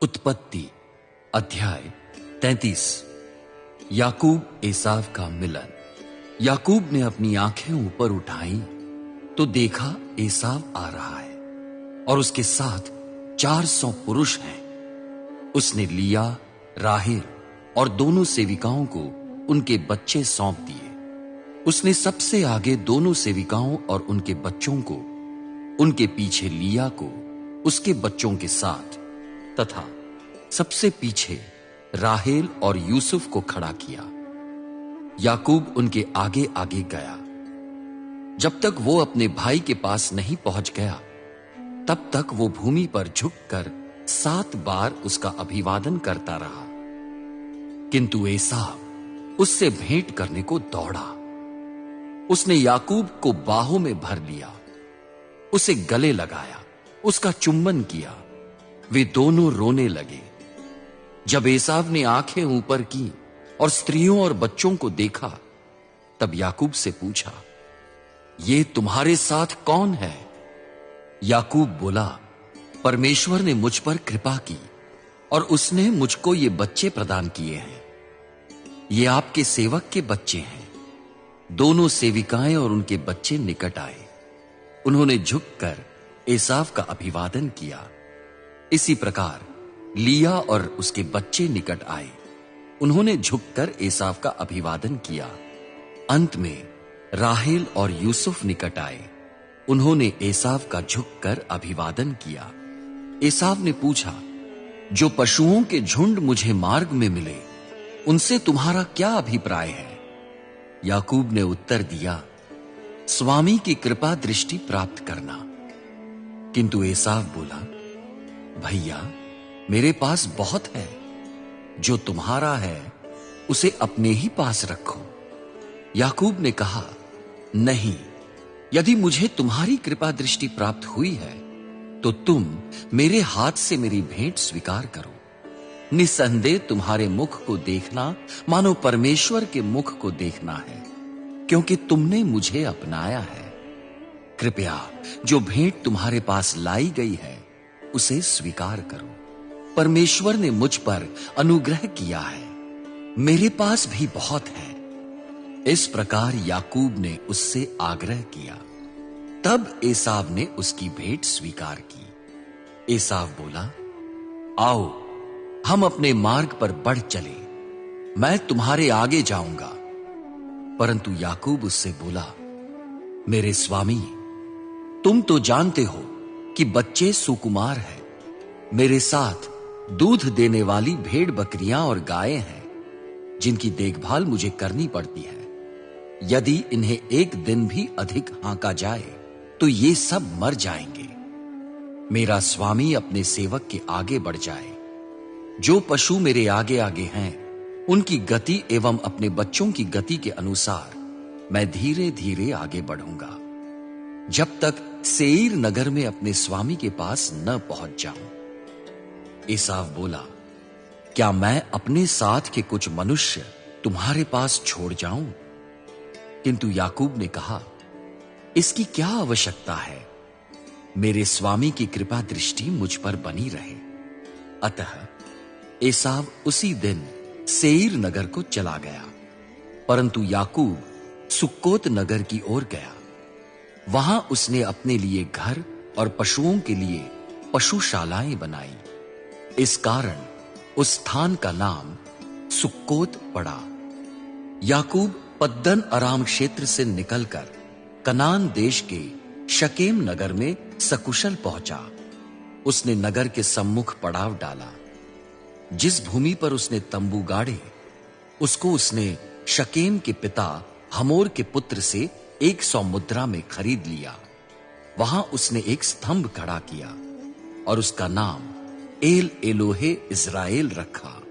उत्पत्ति अध्याय 33। याकूब एसाव का मिलन। याकूब ने अपनी आंखें ऊपर उठाई तो देखा एसाव आ रहा है और उसके साथ 400 पुरुष हैं। उसने लिया, राहेल और दोनों सेविकाओं को उनके बच्चे सौंप दिए। उसने सबसे आगे दोनों सेविकाओं और उनके बच्चों को, उनके पीछे लिया को उसके बच्चों के साथ तथा सबसे पीछे राहेल और यूसुफ को खड़ा किया। याकूब उनके आगे आगे गया। जब तक वो अपने भाई के पास नहीं पहुंच गया तब तक वो भूमि पर झुककर 7 बार उसका अभिवादन करता रहा। किंतु एसाव उससे भेंट करने को दौड़ा। उसने याकूब को बाहों में भर लिया, उसे गले लगाया, उसका चुंबन किया। वे दोनों रोने लगे। जब एसाव ने आंखें ऊपर की और स्त्रियों और बच्चों को देखा तब याकूब से पूछा, ये तुम्हारे साथ कौन है? याकूब बोला, परमेश्वर ने मुझ पर कृपा की और उसने मुझको ये बच्चे प्रदान किए हैं। ये आपके सेवक के बच्चे हैं। दोनों सेविकाएं और उनके बच्चे निकट आए। उन्होंने झुककर एसाव का अभिवादन किया। इसी प्रकार लिया और उसके बच्चे निकट आए। उन्होंने झुककर एसाव का अभिवादन किया। अंत में राहेल और यूसुफ निकट आए। उन्होंने एसाव का झुककर अभिवादन किया। एसाव ने पूछा, जो पशुओं के झुंड मुझे मार्ग में मिले उनसे तुम्हारा क्या अभिप्राय है? याकूब ने उत्तर दिया, स्वामी की कृपा दृष्टि प्राप्त करना। किंतु एसाव बोला, भैया मेरे पास बहुत है। जो तुम्हारा है उसे अपने ही पास रखो। याकूब ने कहा, नहीं, यदि मुझे तुम्हारी कृपा दृष्टि प्राप्त हुई है तो तुम मेरे हाथ से मेरी भेंट स्वीकार करो। निसंदेह तुम्हारे मुख को देखना मानो परमेश्वर के मुख को देखना है, क्योंकि तुमने मुझे अपनाया है। कृपया जो भेंट तुम्हारे पास लाई गई है उसे स्वीकार करो। परमेश्वर ने मुझ पर अनुग्रह किया है, मेरे पास भी बहुत है। इस प्रकार याकूब ने उससे आग्रह किया। तब एसाव ने उसकी भेंट स्वीकार की। एसाव बोला, आओ हम अपने मार्ग पर बढ़ चले, मैं तुम्हारे आगे जाऊंगा। परंतु याकूब उससे बोला, मेरे स्वामी, तुम तो जानते हो कि बच्चे सुकुमार हैं। मेरे साथ दूध देने वाली भेड़ बकरियां और गायें हैं जिनकी देखभाल मुझे करनी पड़ती है। यदि इन्हें एक दिन भी अधिक हाँका जाए तो ये सब मर जाएंगे। मेरा स्वामी अपने सेवक के आगे बढ़ जाए। जो पशु मेरे आगे आगे हैं उनकी गति एवं अपने बच्चों की गति के अनुसार मैं धीरे धीरे आगे बढ़ूंगा, जब तक सेईर नगर में अपने स्वामी के पास न पहुंच जाऊं। एसाव बोला, क्या मैं अपने साथ के कुछ मनुष्य तुम्हारे पास छोड़ जाऊं? किंतु याकूब ने कहा, इसकी क्या आवश्यकता है? मेरे स्वामी की कृपा दृष्टि मुझ पर बनी रहे। अतः एसाव उसी दिन सेईर नगर को चला गया। परंतु याकूब सुक्कोत नगर की ओर गया। वहां उसने अपने लिए घर और पशुओं के लिए पशुशालाएं बनाई। इस कारण उस स्थान का नाम सुक्कोत पड़ा। याकूब पद्दन अराम क्षेत्र से निकलकर कनान देश के शकेम नगर में सकुशल पहुंचा। उसने नगर के सम्मुख पड़ाव डाला। जिस भूमि पर उसने तंबू गाड़े उसको उसने शकेम के पिता हमोर के पुत्र से 100 मुद्रा में खरीद लिया। वहां उसने एक स्तंभ खड़ा किया और उसका नाम एल एलोहे इज़राइल रखा।